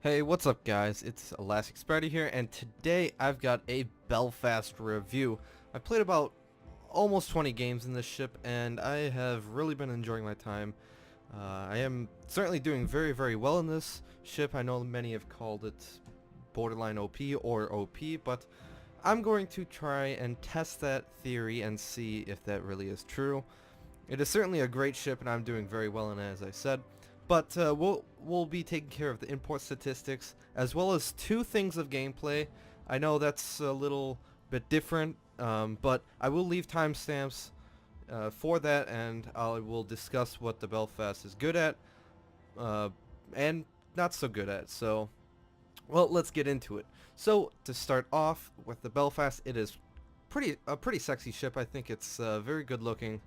Hey, what's up guys? It's ElasticSpyder here, and today I've got a Belfast review. I played about almost 20 games in this ship, and I have really been enjoying my time. I am certainly doing very well in this ship. I know many have called it borderline OP or OP, but I'm going to try and test that theory and see if that really is true. It is certainly a great ship, and I'm doing very well in it, as I said. But we'll be taking care of the import statistics as well as two things of gameplay. I know that's a little bit different, but I will leave timestamps for that, and I will discuss what the Belfast is good at and not so good at. So, well, let's get into it. So to start off with the Belfast, it is a pretty sexy ship. I think it's very good looking.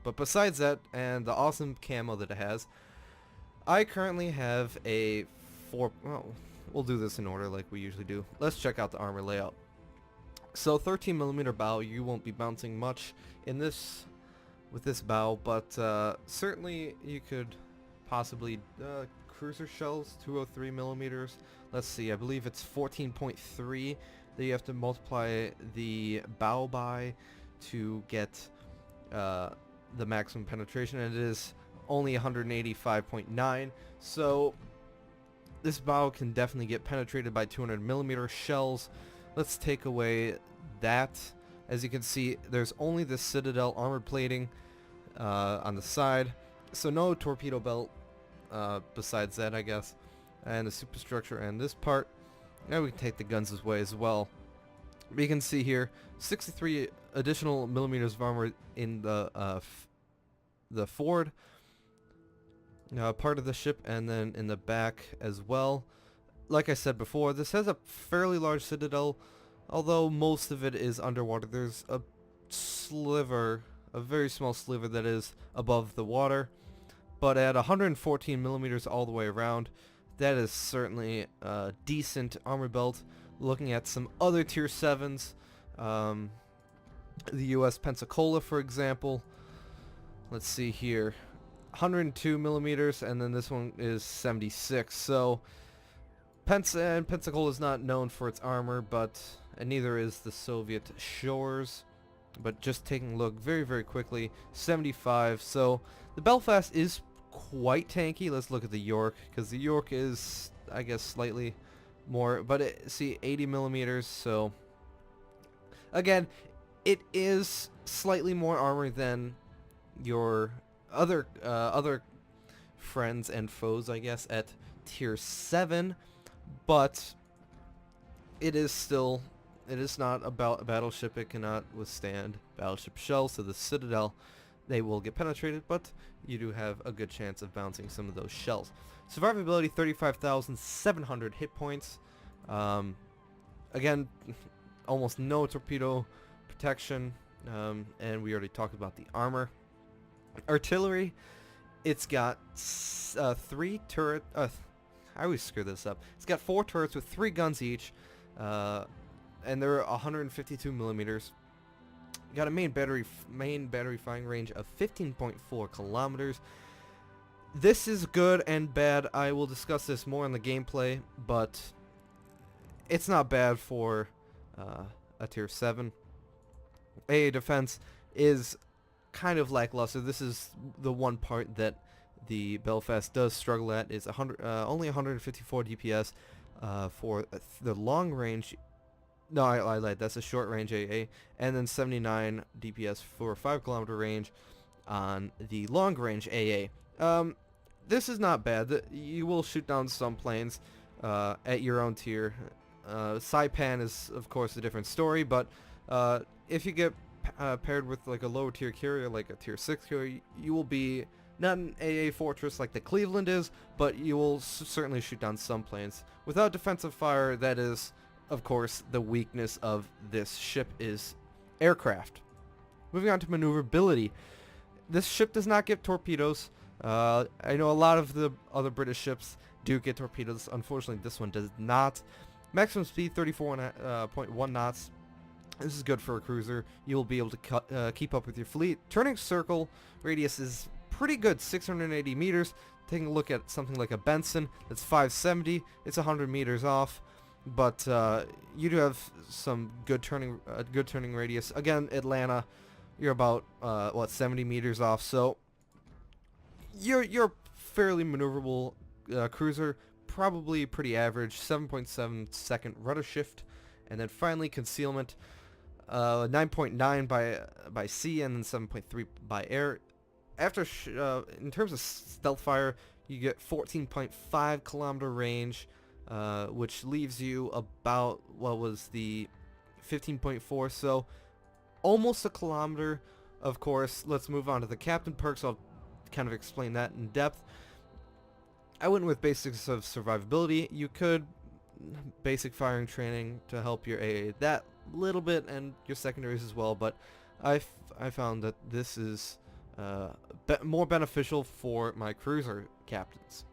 But besides that, and the awesome camo that it has, I currently have a well, we'll do this in order like we usually do. Let's check out the armor layout. So 13mm bow, you won't be bouncing much in this with this bow, but certainly you could possibly cruiser shells, 203mm. Let's see, I believe it's 14.3 that you have to multiply the bow by to get the maximum penetration, and it is only 185.9, so this bow can definitely get penetrated by 200mm shells. Let's take away that. As you can see, there's only the Citadel armor plating on the side, so no torpedo belt besides that, I guess, and the superstructure and this part. Now we can take the guns away as well. We can see here 63 additional millimeters of armor in the forward part of the ship, and then in the back as well. Like I said before, this has a fairly large citadel, although most of it is underwater. There's a sliver, a very small sliver that is above the water, but at 114 millimeters all the way around, that is certainly a decent armor belt. Looking at some other tier 7s, the US Pensacola, for example. Let's see here, 102 millimeters, and then this one is 76. So Pensacola is not known for its armor, and neither is the Soviet Shores. But just taking a look very quickly, 75. So the Belfast is quite tanky. Let's look at the York, because the York is, I guess, slightly more, but see, 80 millimeters. So again, it is slightly more armor than your other friends and foes, I guess, at tier 7, but it is not about a battleship. It cannot withstand battleship shells, so the Citadel, they will get penetrated, but you do have a good chance of bouncing some of those shells. Survivability, 35,700 hit points. Again, almost no torpedo protection, and we already talked about the armor. Artillery, it's got 3 turret. I always screw this up. It's got 4 turrets with 3 guns each, and they're 152 millimeters. Got a main battery firing range of 15.4 kilometers. This is good and bad. I will discuss this more in the gameplay, but it's not bad for a tier 7. AA defense is kind of lackluster. This is the one part that the Belfast does struggle at, is only 154 DPS for the long range. No, I lied. That's a short range AA, and then 79 DPS for a 5-kilometer range on the long range AA. This is not bad. You will shoot down some planes at your own tier. Saipan is, of course, a different story, but if you get paired with like a lower tier carrier, like a tier 6 carrier, you will be not an AA fortress like the Cleveland is, but you will certainly shoot down some planes. Without defensive fire, that is, of course, the weakness of this ship, is aircraft. Moving on to maneuverability. This ship does not get torpedoes. I know a lot of the other British ships do get torpedoes. Unfortunately, this one does not. Maximum speed, 34.1 knots. This is good for a cruiser. You'll be able to keep up with your fleet. Turning circle radius is pretty good, 680 meters. taking a look at something like a Benson that's 570, it's 100 meters off, but you do have some good turning radius. Again, Atlanta, you're about 70 meters off, so you're fairly maneuverable cruiser, probably pretty average. 7.7 second rudder shift, and then finally concealment, 9.9 by sea and then 7.3 by air. After in terms of stealth fire, you get 14.5 kilometer range, which leaves you about what was the 15.4, so almost a kilometer. Of course, let's move on to the captain perks. I'll kind of explain that in depth. I went with basics of survivability. You could basic firing training to help your AA that little bit and your secondaries as well, but I found that this is more beneficial for my cruiser captains.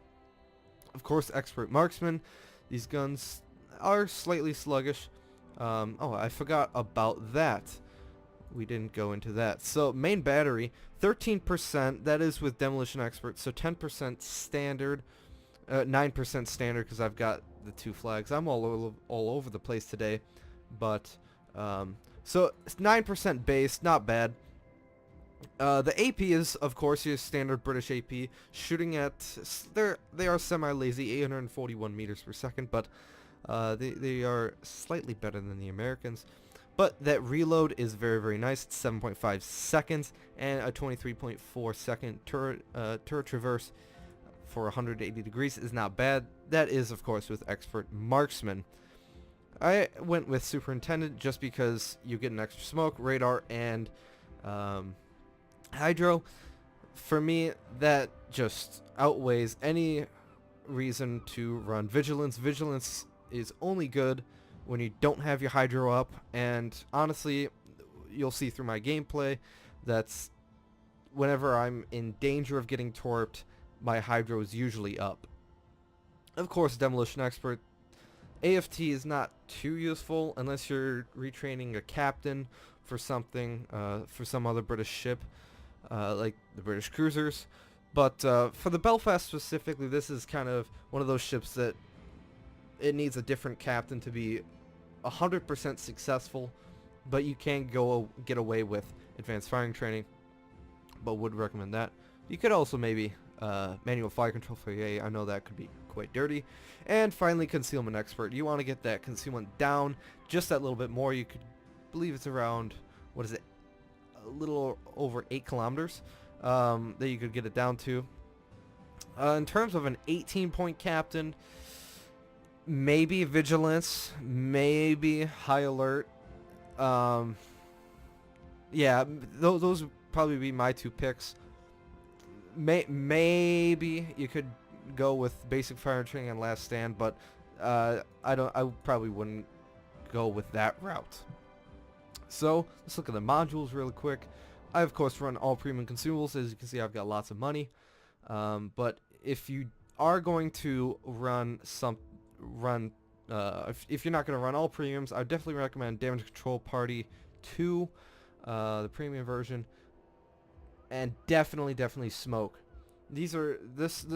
Of course, expert marksman. These guns are slightly sluggish. Oh, I forgot about that. We didn't go into that. So main battery, 13%. That is with demolition expert. So 10% standard, 9% standard because I've got the two flags. I'm all over the place today, but so it's 9% base, not bad. The AP is, of course, your standard British AP, shooting at, they are semi-lazy, 841 meters per second, but they are slightly better than the Americans. But that reload is very, very nice. It's 7.5 seconds and a 23.4 second turret traverse for 180 degrees is not bad. That is, of course, with expert marksman. I went with superintendent just because you get an extra smoke, radar, and hydro. For me, that just outweighs any reason to run vigilance. Vigilance is only good when you don't have your hydro up, and honestly, you'll see through my gameplay that's whenever I'm in danger of getting torped, my hydro is usually up. Of course, demolition expert. AFT is not too useful unless you're retraining a captain for something, for some other British ship, like the British cruisers. But for the Belfast specifically, this is kind of one of those ships that it needs a different captain to be 100% successful, but you can get away with advanced firing training, but would recommend that. You could also maybe manual fire control for AA. I know that could be quite dirty. And finally, concealment expert. You want to get that concealment down just that little bit more. You could believe it's around, what is it, a little over 8 kilometers that you could get it down to. In terms of an 18-point captain, maybe vigilance, maybe high alert. Yeah, those would probably be my two picks. Maybe you could go with basic fire training and last stand, but I probably wouldn't go with that route. So let's look at the modules really quick. I of course run all premium consumables. As you can see, I've got lots of money. But if you are going to run if you're not going to run all premiums, I would definitely recommend Damage Control Party 2, the premium version, and definitely smoke. This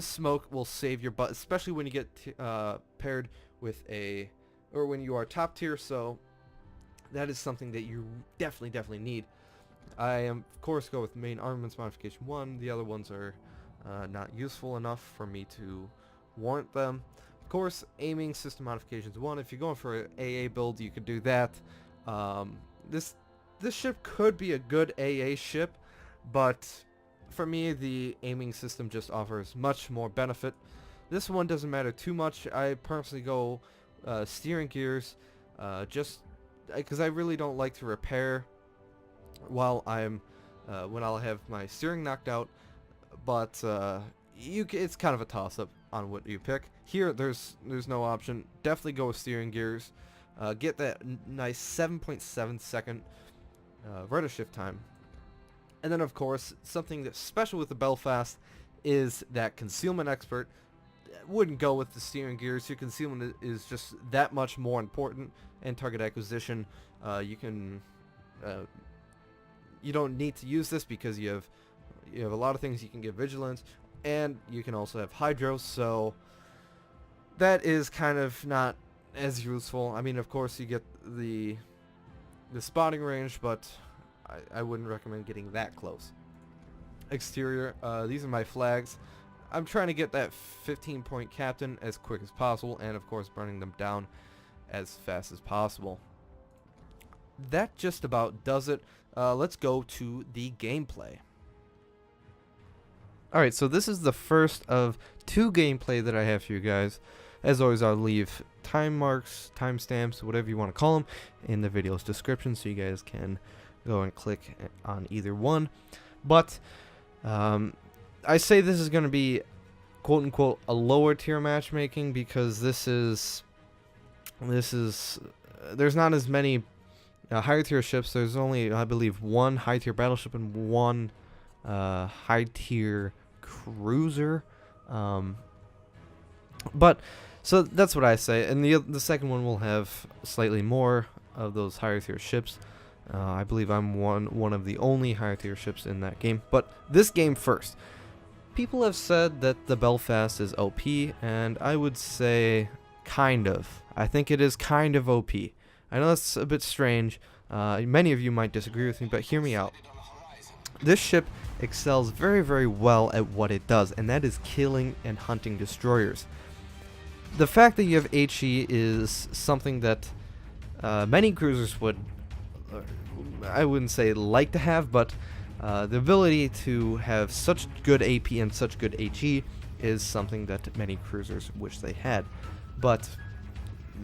smoke will save your butt, especially when you get paired with when you are top tier. So that is something that you definitely need. I am of course go with main armaments modification 1. The other ones are not useful enough for me to warrant them. Of course, aiming system modifications 1. If you're going for an AA build, you could do that. This ship could be a good AA ship, but for me, the aiming system just offers much more benefit. This one doesn't matter too much. I personally go steering gears, just because I really don't like to repair while when I'll have my steering knocked out. But it's kind of a toss-up on what you pick. Here, there's no option. Definitely go with steering gears. Get that nice 7.7 second rudder shift time. And then, of course, something that's special with the Belfast is that concealment expert. Wouldn't go with the steering gears. Your concealment is just that much more important. And target acquisition, you don't need to use this because you have a lot of things. You can get vigilance, and you can also have hydro, so that is kind of not as useful. I mean, of course, you get the spotting range, but I wouldn't recommend getting that close. Exterior, these are my flags. I'm trying to get that 15-point captain as quick as possible, and of course burning them down as fast as possible. That just about does it. Let's go to the gameplay. Alright, so this is the first of 2 gameplay that I have for you guys. As always, I'll leave time marks, timestamps, whatever you want to call them, in the video's description so you guys can go and click on either one. But I say this is going to be quote-unquote a lower tier matchmaking because there's not as many higher tier ships. There's only, I believe, 1 high tier battleship and 1 high tier cruiser. But so that's what I say, and the second one will have slightly more of those higher tier ships. I believe I'm one of the only higher tier ships in that game. But this game first. People have said that the Belfast is OP, and I would say kind of. I think it is kind of OP. I know that's a bit strange. Many of you might disagree with me, but hear me out. This ship excels very, very well at what it does, and that is killing and hunting destroyers. The fact that you have HE is something that many cruisers would, I wouldn't say like to have, but the ability to have such good AP and such good HE is something that many cruisers wish they had. But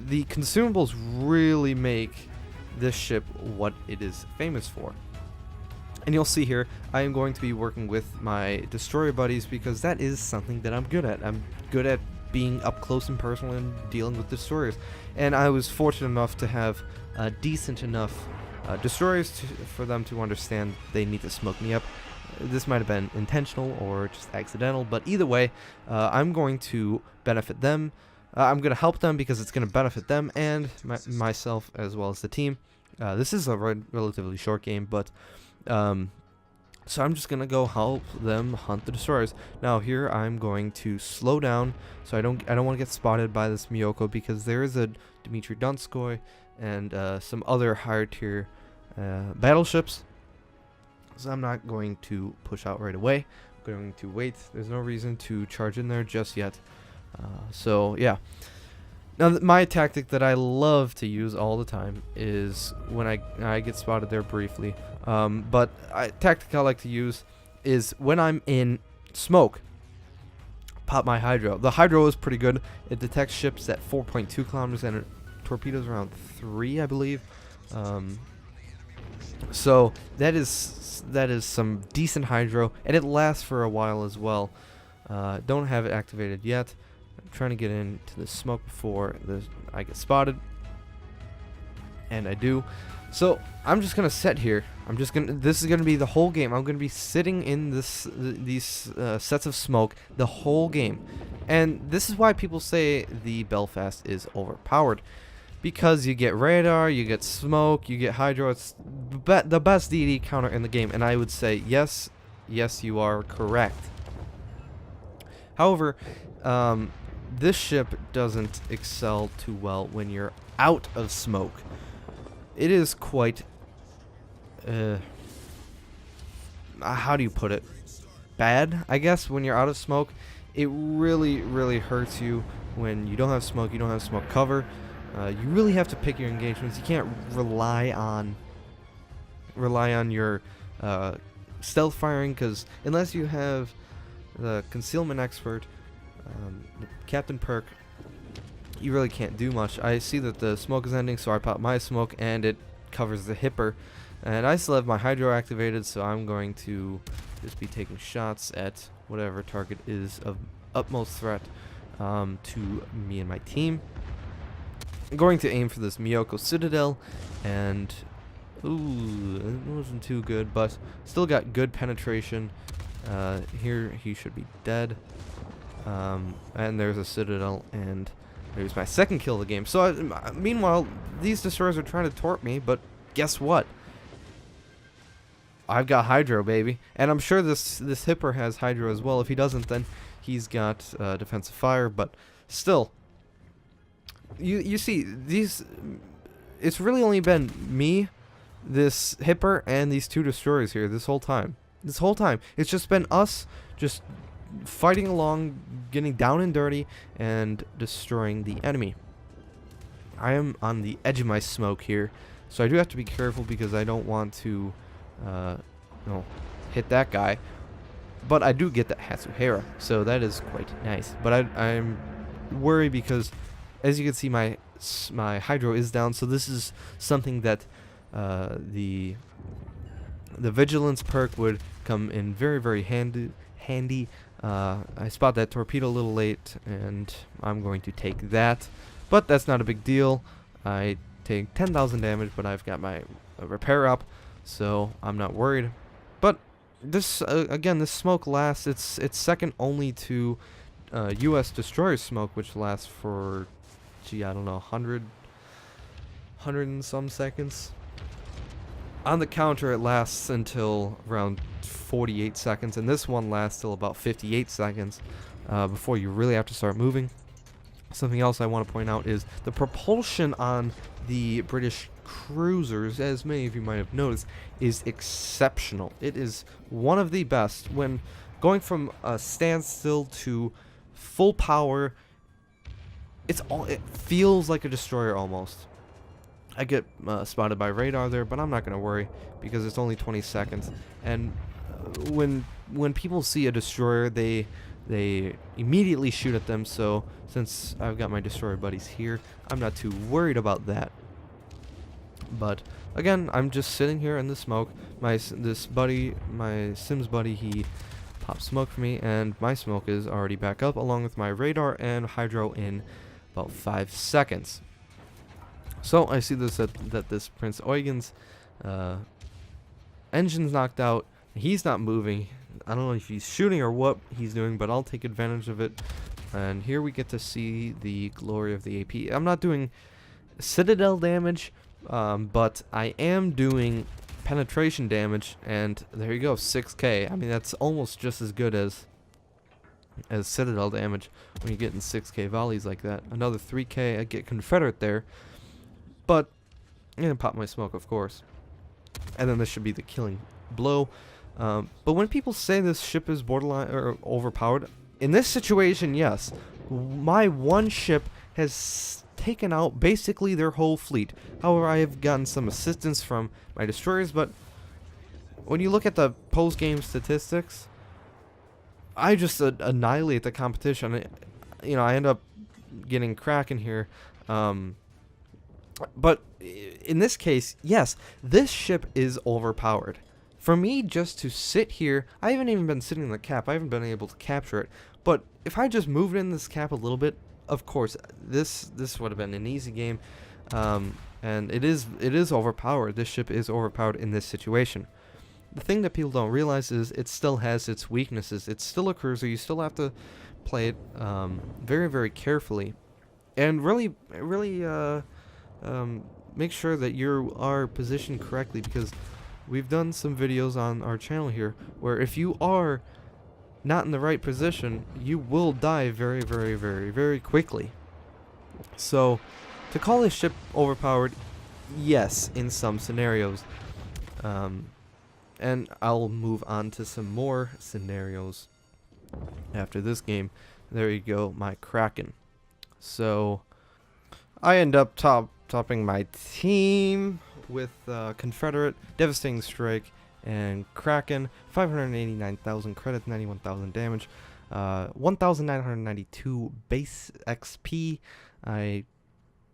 the consumables really make this ship what it is famous for. And you'll see here, I am going to be working with my destroyer buddies because that is something that I'm good at. I'm good at being up close and personal and dealing with destroyers. And I was fortunate enough to have decent enough destroyers for them to understand they need to smoke me up. This might have been intentional or just accidental, but either way, I'm going to benefit them. I'm going to help them because it's going to benefit them and myself as well as the team. This is a relatively short game, but so I'm just going to go help them hunt the destroyers. Now here I'm going to slow down so I don't want to get spotted by this Miyoko because there is a Dmitry Donskoy and some other higher tier battleships. So I'm not going to push out right away. I'm going to wait. There's no reason to charge in there just yet. So yeah. Now my tactic that I love to use all the time is when I get spotted there briefly. But tactic I like to use is when I'm in smoke, pop my hydro. The hydro is pretty good. It detects ships at 4.2 kilometers and torpedoes around 3, I believe. So that is some decent hydro, and it lasts for a while as well. Don't have it activated yet. I'm trying to get into the smoke before I get spotted, and I do. So I'm just gonna sit here. This is gonna be the whole game. I'm gonna be sitting in these sets of smoke the whole game, and this is why people say the Belfast is overpowered. Because you get radar, you get smoke, you get hydro. It's the best DD counter in the game, and I would say yes, you are correct. However, this ship doesn't excel too well when you're out of smoke. It is quite, how do you put it? Bad, I guess, when you're out of smoke. It really, really hurts you when you don't have smoke, you don't have smoke cover. You really have to pick your engagements. You can't rely on your stealth firing, because unless you have the concealment expert, Captain Perk, you really can't do much. I see that the smoke is ending, so I pop my smoke and it covers the hipper, and I still have my hydro activated, so I'm going to just be taking shots at whatever target is of utmost threat to me and my team. I'm going to aim for this Miyoko Citadel, and ooh, it wasn't too good, but still got good penetration. Here he should be dead, and there's a Citadel, and there's my second kill of the game. So meanwhile, these destroyers are trying to torp me, but guess what? I've got Hydro, baby. And I'm sure this Hipper has Hydro as well. If he doesn't, then he's got defensive fire. But still, you see, these... It's really only been me, this Hipper, and these 2 destroyers here this whole time. This whole time. It's just been us just fighting along, getting down and dirty, and destroying the enemy. I am on the edge of my smoke here, so I do have to be careful because I don't want to hit that guy. But I do get that Hatsuhara, so that is quite nice. But I'm worried because, as you can see, my Hydro is down, so this is something that the Vigilance perk would come in very, very handy. I spot that torpedo a little late, and I'm going to take that. But that's not a big deal. I take 10,000 damage, but I've got my repair up, so I'm not worried. But this, again, this smoke lasts. It's second only to U.S. destroyer smoke, which lasts for, gee, I don't know, 100 and some seconds. On the counter, it lasts until around 48 seconds, and this one lasts till about 58 seconds before you really have to start moving. Something else I want to point out is the propulsion on the British cruisers, as many of you might have noticed, is exceptional. It is one of the best. When going from a standstill to full power, it feels like a destroyer almost. I get spotted by radar there, but I'm not going to worry because it's only 20 seconds. And when people see a destroyer, they immediately shoot at them. So since I've got my destroyer buddies here, I'm not too worried about that. But again, I'm just sitting here in the smoke. My Sims buddy, he pops smoke for me, and my smoke is already back up along with my radar and Hydro in about 5 seconds. So I see this that this Prince Eugen's engine's knocked out. He's not moving. I don't know if he's shooting or what he's doing, but I'll take advantage of it. And here we get to see the glory of the AP. I'm not doing citadel damage, but I am doing penetration damage, and there you go, 6k. I mean, that's almost just as good as citadel damage when you're getting 6k volleys like that. Another 3k, I get Confederate there. But I'm gonna pop my smoke, of course, and then this should be the killing blow. But when people say this ship is borderline or overpowered, in this situation, yes, my one ship has taken out basically their whole fleet. However, I have gotten some assistance from my destroyers, but when you look at the post-game statistics, I just annihilate the competition. You know, I end up getting Kraken here. But in this case, yes, this ship is overpowered. For me just to sit here, I haven't even been sitting in the cap. I haven't been able to capture it. But if I just moved in this cap a little bit, of course, this would have been an easy game. And it is overpowered. This ship is overpowered in this situation. The thing that people don't realize is it still has its weaknesses. It's still a cruiser. You still have to play it very, very carefully, and really make sure that you are positioned correctly, because we've done some videos on our channel here where if you are not in the right position, you will die very, very, very, very quickly. So to call this ship overpowered, yes, in some scenarios. And I'll move on to some more scenarios after this game. There you go, my Kraken. So I end up topping my team with Confederate, Devastating Strike, and Kraken. 589,000 credits, 91,000 damage, 1,992 base XP. I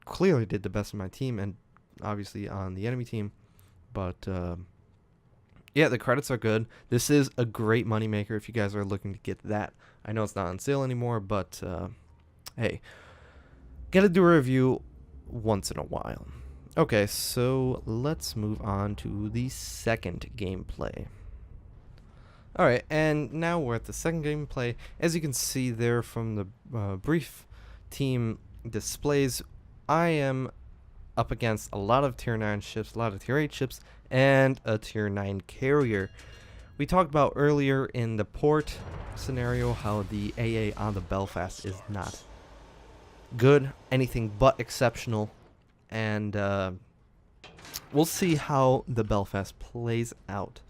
clearly did the best of my team, and obviously on the enemy team. But yeah, the credits are good. This is a great moneymaker if you guys are looking to get that. I know it's not on sale anymore, but hey, gotta do a review once in a while. Okay, so let's move on to the second gameplay. Alright, and now we're at the second gameplay. As you can see there from the brief team displays, I am up against a lot of tier 9 ships, a lot of tier 8 ships, and a tier 9 carrier. We talked about earlier in the port scenario how the AA on the Belfast is not good, anything but exceptional, and we'll see how the Belfast plays out.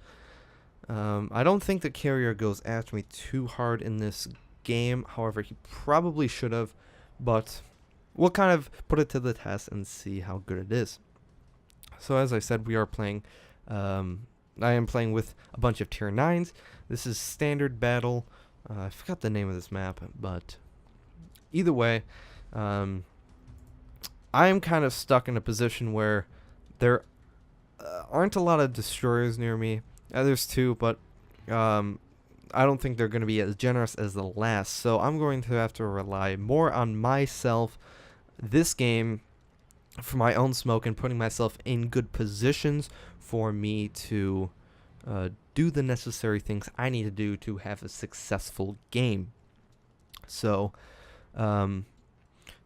I don't think the carrier goes after me too hard in this game. However, he probably should have, but we'll kind of put it to the test and see how good it is. So as I said, we are playing, I am playing with a bunch of tier 9s. This is standard battle. I forgot the name of this map, but either way, I am kind of stuck in a position where there aren't a lot of destroyers near me. There's 2, but I don't think they're going to be as generous as the last. So I'm going to have to rely more on myself this game for my own smoke and putting myself in good positions for me to do the necessary things I need to do to have a successful game. So,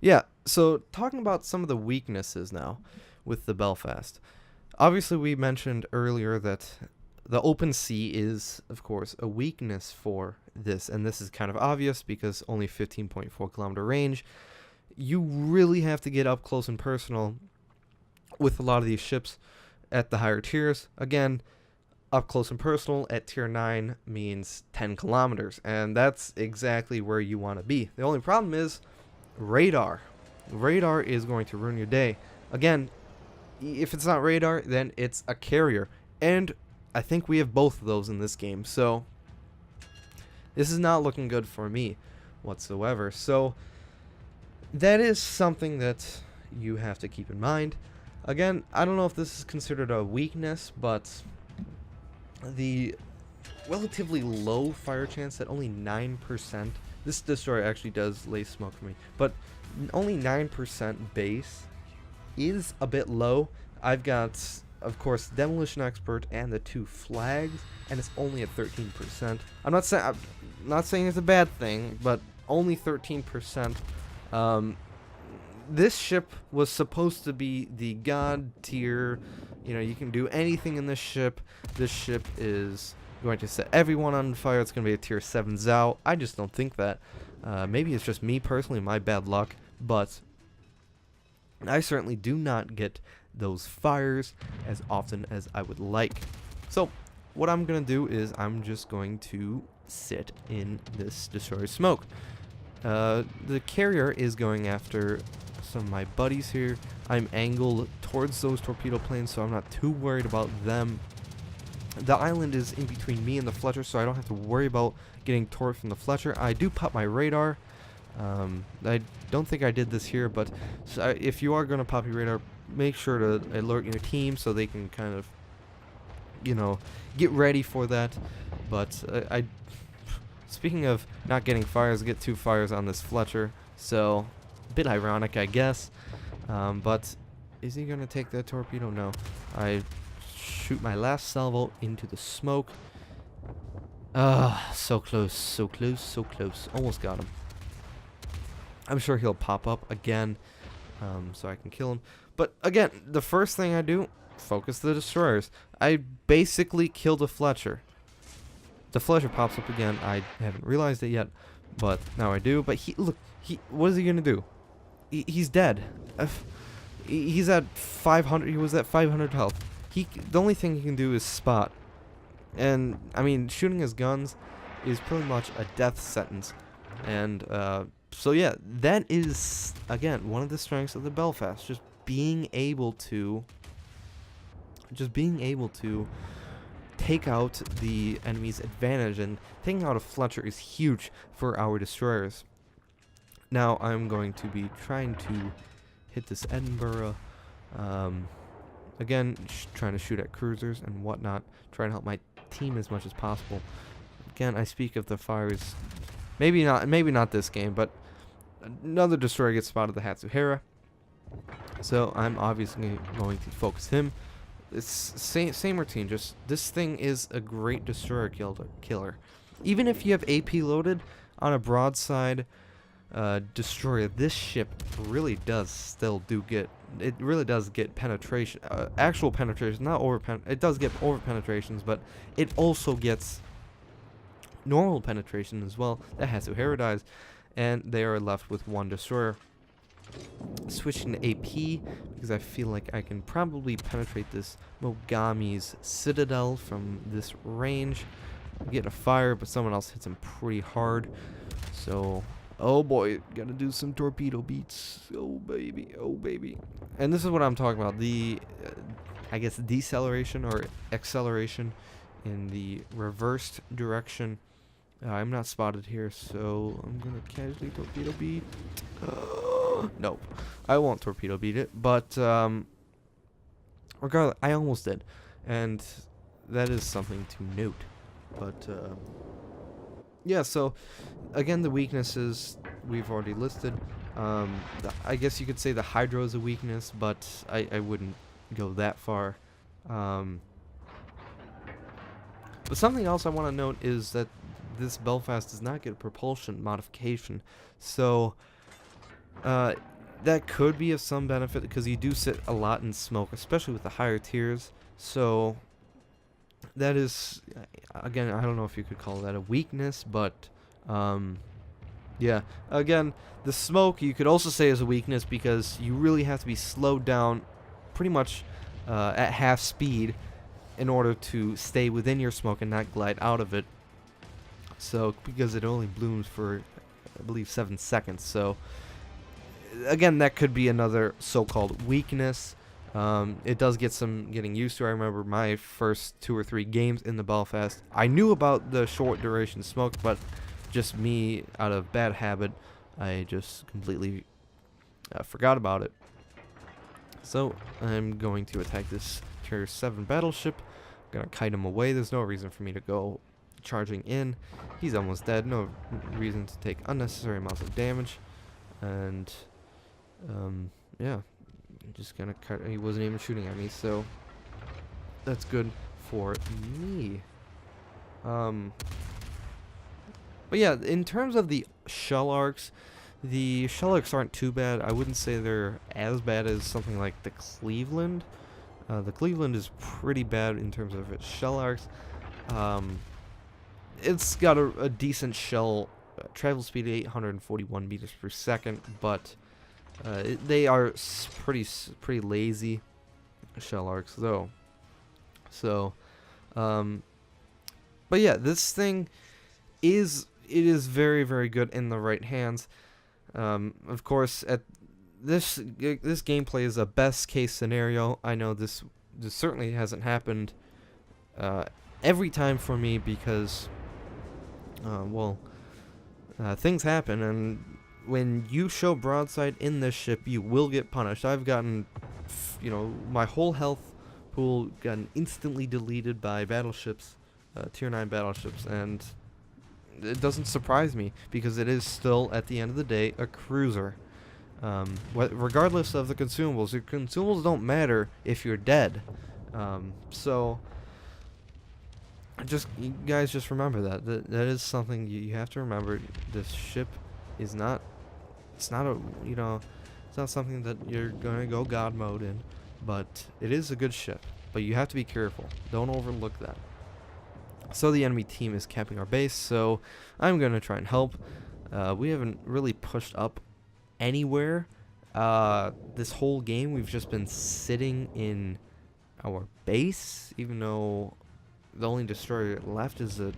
yeah. So talking about some of the weaknesses now with the Belfast. Obviously, we mentioned earlier that the open sea is, of course, a weakness for this, and this is kind of obvious because only 15.4 kilometer range. You really have to get up close and personal with a lot of these ships at the higher tiers. Again, up close and personal at tier 9 means 10 kilometers, and that's exactly where you want to be. The only problem is radar. Radar is going to ruin your day. Again, if it's not radar, then it's a carrier, and I think we have both of those in this game, so this is not looking good for me whatsoever. So that is something that you have to keep in mind. Again, I don't know if this is considered a weakness, but the relatively low fire chance at only 9%, this destroyer actually does lay smoke for me, but only 9% base is a bit low. I've got, of course, Demolition Expert and the 2 flags, and it's only at 13%. I'm not saying it's a bad thing, but only 13%. This ship was supposed to be the god tier. You know, you can do anything in this ship. This ship is going to set everyone on fire. It's going to be a tier 7 Zao. I just don't think that. Maybe it's just me personally, my bad luck, but I certainly do not get those fires as often as I would like. So what I'm going to do is I'm just going to sit in this destroyer smoke. The carrier is going after some of my buddies here. I'm angled towards those torpedo planes, so I'm not too worried about them. The island is in between me and the Fletcher, so I don't have to worry about getting torqued from the Fletcher. I do pop my radar. I don't think I did this here, but if you are going to pop your radar, make sure to alert your team so they can kind of, you know, get ready for that. But speaking of not getting fires, I get 2 fires on this Fletcher, so a bit ironic, I guess. But is he going to take that torpedo? No. I shoot my last salvo into the smoke. So close, so close, so close. Almost got him. I'm sure he'll pop up again, so I can kill him. But again, the first thing I do, focus the destroyers. I basically killed a Fletcher. The Fletcher pops up again. I haven't realized it yet, but now I do. But what is he gonna do? He's dead. He's at 500. He was at 500 health. The only thing he can do is spot. And I mean, shooting his guns is pretty much a death sentence. And so yeah, that is again one of the strengths of the Belfast. Just being able to take out the enemy's advantage, and taking out a Fletcher is huge for our destroyers. Now I'm going to be trying to hit this Edinburgh. Again, trying to shoot at cruisers and whatnot, trying to help my team as much as possible. Again, I speak of the fires. Maybe not this game, but another destroyer gets spotted, the Hatsuhara. So I'm obviously going to focus him. It's same routine. Just this thing is a great destroyer killer. Even if you have AP loaded on a broadside, destroyer, this ship really does still get, it really does get penetration, actual penetration, not it does get over penetrations, but it also gets normal penetration as well. That has to herodize, and they are left with one destroyer. Switching to AP because I feel like I can probably penetrate this Mogami's Citadel from this range. I'm getting a fire, but someone else hits him pretty hard. So, oh boy, gotta do some torpedo beats. Oh baby, oh baby. And this is what I'm talking about. The, I guess, deceleration or acceleration in the reversed direction. I'm not spotted here, so I'm gonna casually torpedo beat. Nope, I won't torpedo beat it, but regardless, I almost did, and that is something to note. But yeah, so again, the weaknesses we've already listed. I guess you could say the Hydro is a weakness, but I wouldn't go that far. But something else I want to note is that this Belfast does not get a propulsion modification, so that could be of some benefit because you do sit a lot in smoke, especially with the higher tiers. So that is, again, I don't know if you could call that a weakness, but yeah, again, the smoke you could also say is a weakness because you really have to be slowed down pretty much at half speed in order to stay within your smoke and not glide out of it. So because it only blooms for, I believe, 7 seconds. So again, that could be another so-called weakness. It does get some getting used to. I remember my first 2 or 3 games in the Belfast. I knew about the short duration smoke, but just me, out of bad habit, I just completely forgot about it. So I'm going to attack this Tier 7 battleship. I'm going to kite him away. There's no reason for me to go charging in. He's almost dead. No reason to take unnecessary amounts of damage. And yeah, I'm just gonna cut. He wasn't even shooting at me, so that's good for me. But yeah, in terms of the shell arcs aren't too bad. I wouldn't say they're as bad as something like the Cleveland. The Cleveland is pretty bad in terms of its shell arcs. It's got a decent shell travel speed, 841 meters per second, but they are pretty lazy shell arcs though. So, but yeah, this thing is very, very good in the right hands. Of course, at this gameplay is a best case scenario. I know this certainly hasn't happened every time for me because well, things happen, and when you show broadside in this ship, you will get punished. I've gotten, my whole health pool gotten instantly deleted by battleships, Tier 9 battleships, and it doesn't surprise me because it is still, at the end of the day, a cruiser. Regardless of the consumables, your consumables don't matter if you're dead. So you guys just remember that is something you have to remember. This ship is not, it's not something that you're gonna go god mode in, but it is a good ship. But you have to be careful. Don't overlook that. So the enemy team is capping our base, so I'm gonna try and help. We haven't really pushed up anywhere this whole game. We've just been sitting in our base, even though the only destroyer left is a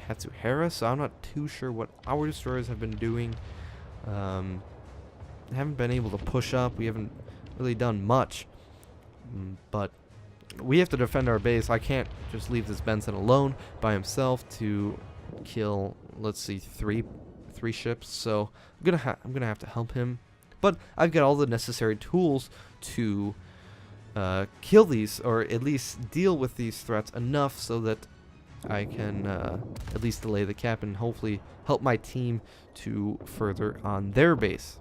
Hatsuhara, so I'm not too sure what our destroyers have been doing. Haven't been able to push up. We haven't really done much, but we have to defend our base. I can't just leave this Benson alone by himself to kill, let's see, three ships. So I'm gonna have to help him. But I've got all the necessary tools to kill these, or at least deal with these threats enough so that I can at least delay the cap and hopefully help my team to further on their base.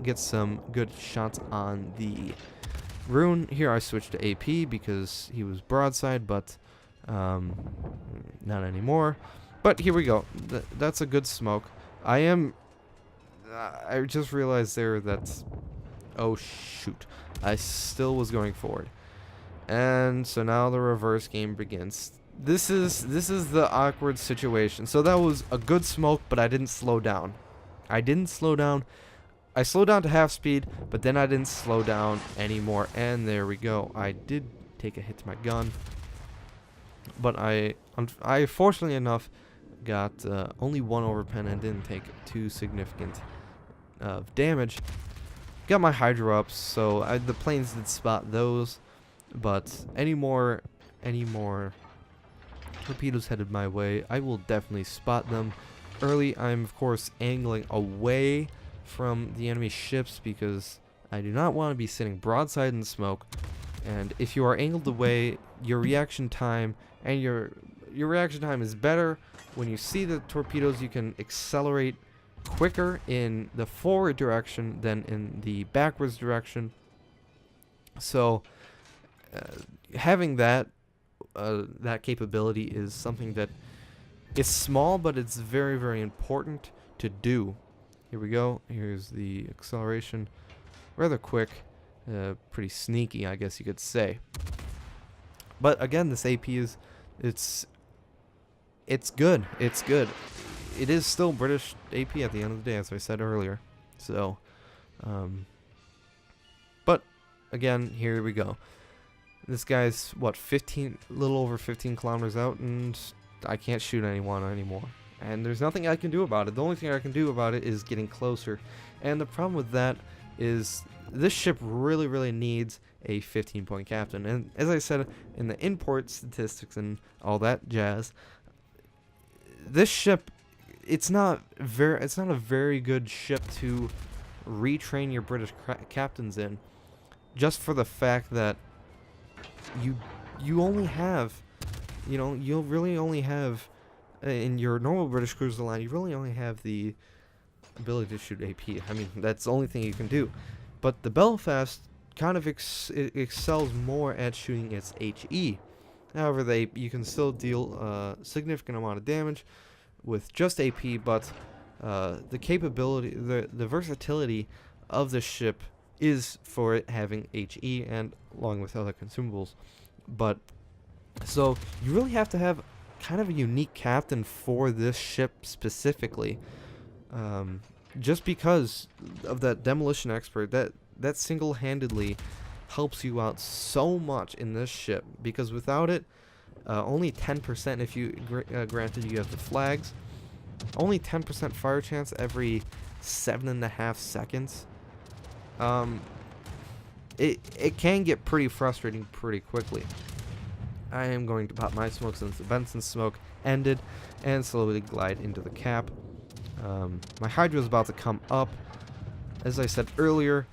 Get some good shots on the Rune. Here I switched to AP because he was broadside, but not anymore. But here we go. That's a good smoke. I am I just realized there that, oh shoot, I still was going forward. And so now the reverse game begins. This is the awkward situation. So that was a good smoke, but I didn't slow down. I slowed down to half speed, but then I didn't slow down anymore. And there we go. I did take a hit to my gun, but I fortunately enough got only one overpen and didn't take too significant damage. Got my Hydra up, so the planes did spot those, but any more torpedoes headed my way, I will definitely spot them early. I'm of course angling away from the enemy ships because I do not want to be sitting broadside in smoke. And if you are angled away, your reaction time is better. When you see the torpedoes, you can accelerate quicker in the forward direction than in the backwards direction. So having that capability is something that is small, but it's very, very important to do. Here we go. Here's the acceleration. Rather quick. Pretty sneaky, I guess you could say. But again, this AP it's good. It's good. It is still British AP at the end of the day, as I said earlier. So, but again, here we go. This guy's what, little over 15 kilometers out, and I can't shoot anyone anymore. And there's nothing I can do about it. The only thing I can do about it is getting closer. And the problem with that is this ship really, really needs a 15-point captain. And as I said in the import statistics and all that jazz, this ship, it's not a very good ship to retrain your British captains in, just for the fact that you only have, you'll really only have in your normal British cruiser line, you really only have the ability to shoot AP. I mean, that's the only thing you can do. But the Belfast kind of excels more at shooting its HE. However, you can still deal a significant amount of damage with just AP, but the capability, the versatility of the ship is for it having HE and along with other consumables. But so you really have to have kind of a unique captain for this ship specifically, just because of that demolition expert that single-handedly helps you out so much in this ship, because without it, only 10%, if you granted you have the flags, only 10% fire chance every 7.5 seconds. It can get pretty frustrating pretty quickly. I am going to pop my smoke since the Benson smoke ended and slowly glide into the cap. My Hydra is about to come up. As I said earlier,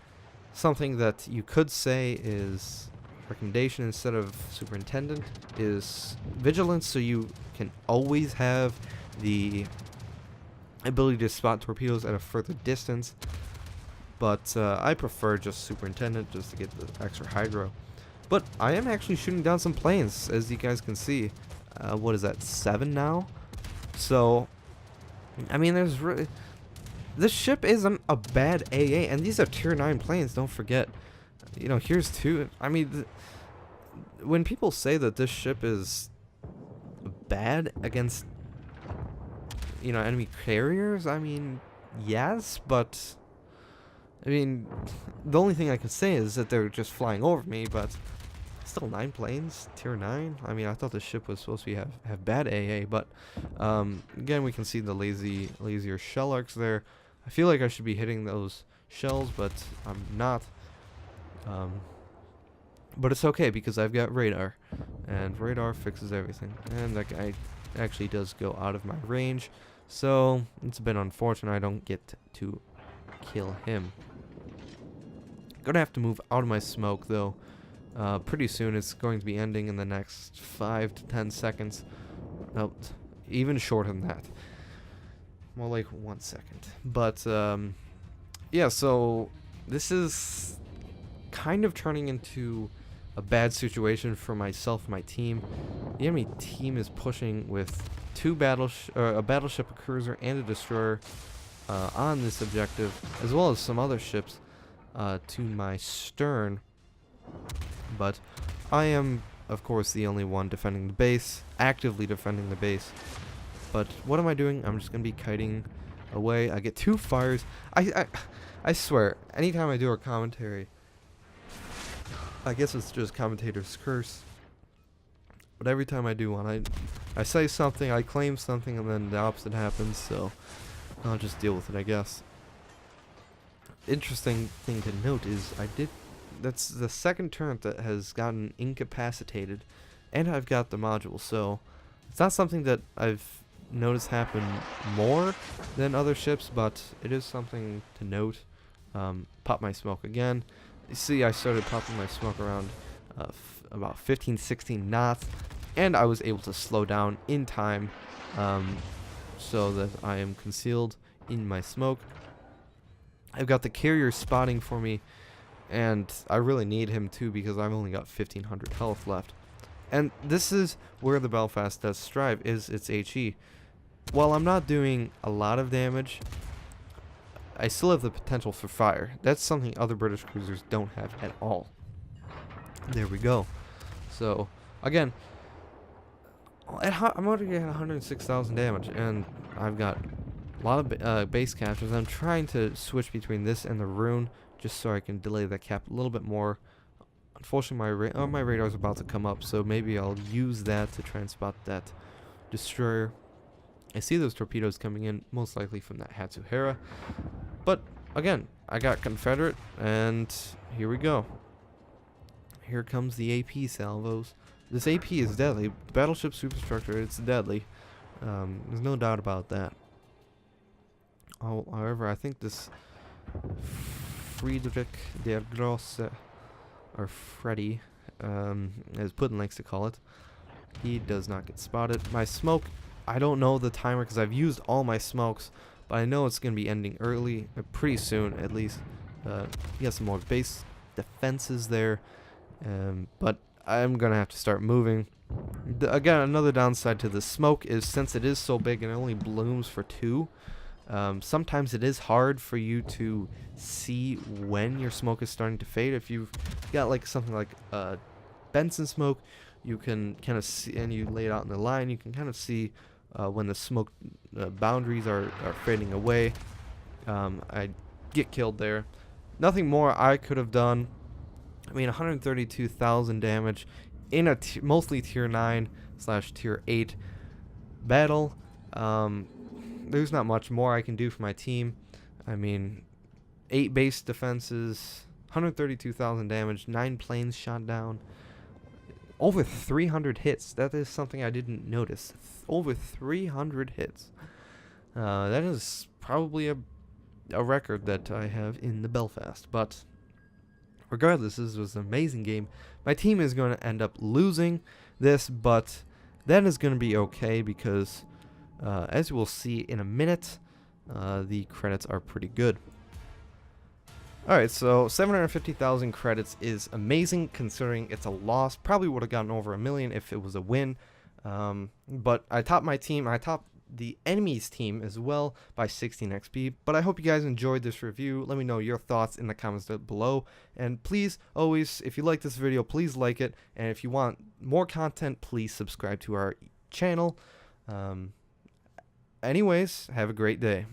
something that you could say is recommendation instead of superintendent is vigilance, so you can always have the ability to spot torpedoes at a further distance. But I prefer just superintendent just to get the extra Hydra. But I am actually shooting down some planes, as you guys can see. What is that, 7 now? So, I mean, there's really... This ship isn't a bad AA, and these are tier 9 planes, don't forget. Here's 2. I mean, when people say that this ship is bad against, enemy carriers, I mean, yes, but... I mean, the only thing I can say is that they're just flying over me, but still 9 planes, tier 9. I mean, I thought the ship was supposed to have bad AA, but again, we can see the lazier shell arcs there. I feel like I should be hitting those shells, but I'm not. But it's okay because I've got radar, and radar fixes everything. And that guy actually does go out of my range, so it's a bit unfortunate I don't get to kill him. Gonna have to move out of my smoke though. Pretty soon. It's going to be ending in the next 5 to 10 seconds. No, even shorter than that. More like 1 second. But yeah, so this is kind of turning into a bad situation for myself and my team. The enemy team is pushing with a battleship, a cruiser, and a destroyer. on this objective, as well as some other ships to my stern. But I am, of course, the only one defending the base, actively defending the base. But what am I doing? I'm just going to be kiting away. I get 2 fires. I swear, anytime I do a commentary, I guess it's just commentator's curse. But every time I do one, I say something, I claim something, and then the opposite happens, so I'll just deal with it, I guess. Interesting thing to note is that's the second turret that has gotten incapacitated, and I've got the module, so it's not something that I've noticed happen more than other ships, but it is something to note. Pop my smoke again. You see, I started popping my smoke around about 15-16 knots, and I was able to slow down in time, so that I am concealed in my smoke. I've got the carrier spotting for me, and I really need him too because I've only got 1500 health left. And this is where the Belfast does strive, is its HE. While I'm not doing a lot of damage, I still have the potential for fire. That's something other British cruisers don't have at all. There we go. So, again, I'm already at 106,000 damage, and I've got a lot of base captures. I'm trying to switch between this and the rune, just so I can delay the cap a little bit more. Unfortunately, my radar is about to come up, so maybe I'll use that to try and spot that destroyer. I see those torpedoes coming in, most likely from that Hatsuhara. But, again, I got Confederate, and here we go. Here comes the AP salvos. This AP is deadly. Battleship superstructure, it's deadly. There's no doubt about that. However, I think this Friedrich der Grosse, or Freddy, as Putin likes to call it, he does not get spotted. My smoke, I don't know the timer because I've used all my smokes, but I know it's going to be ending early, pretty soon at least. He has some more base defenses there, but I'm going to have to start moving. Again, another downside to the smoke is since it is so big and it only blooms for 2, sometimes it is hard for you to see when your smoke is starting to fade. If you've got like something like Benson smoke, you can kind of see, and you lay it out in the line, you can kind of see when the smoke boundaries are fading away. I get killed there. Nothing more I could have done. I mean, 132,000 damage in a mostly tier 9/tier 8 battle. There's not much more I can do for my team. I mean, 8 base defenses, 132,000 damage, 9 planes shot down, over 300 hits. That is something I didn't notice. Over 300 hits. That is probably a record that I have in the Belfast. But regardless, this was an amazing game. My team is going to end up losing this, but that is going to be okay because as you will see in a minute, the credits are pretty good. Alright, so 750,000 credits is amazing considering it's a loss. Probably would have gotten over 1 million if it was a win. But I topped my team. I topped the enemy's team as well by 16 XP. But I hope you guys enjoyed this review. Let me know your thoughts in the comments down below. And please, always, if you like this video, please like it. And if you want more content, please subscribe to our channel. Anyways, have a great day.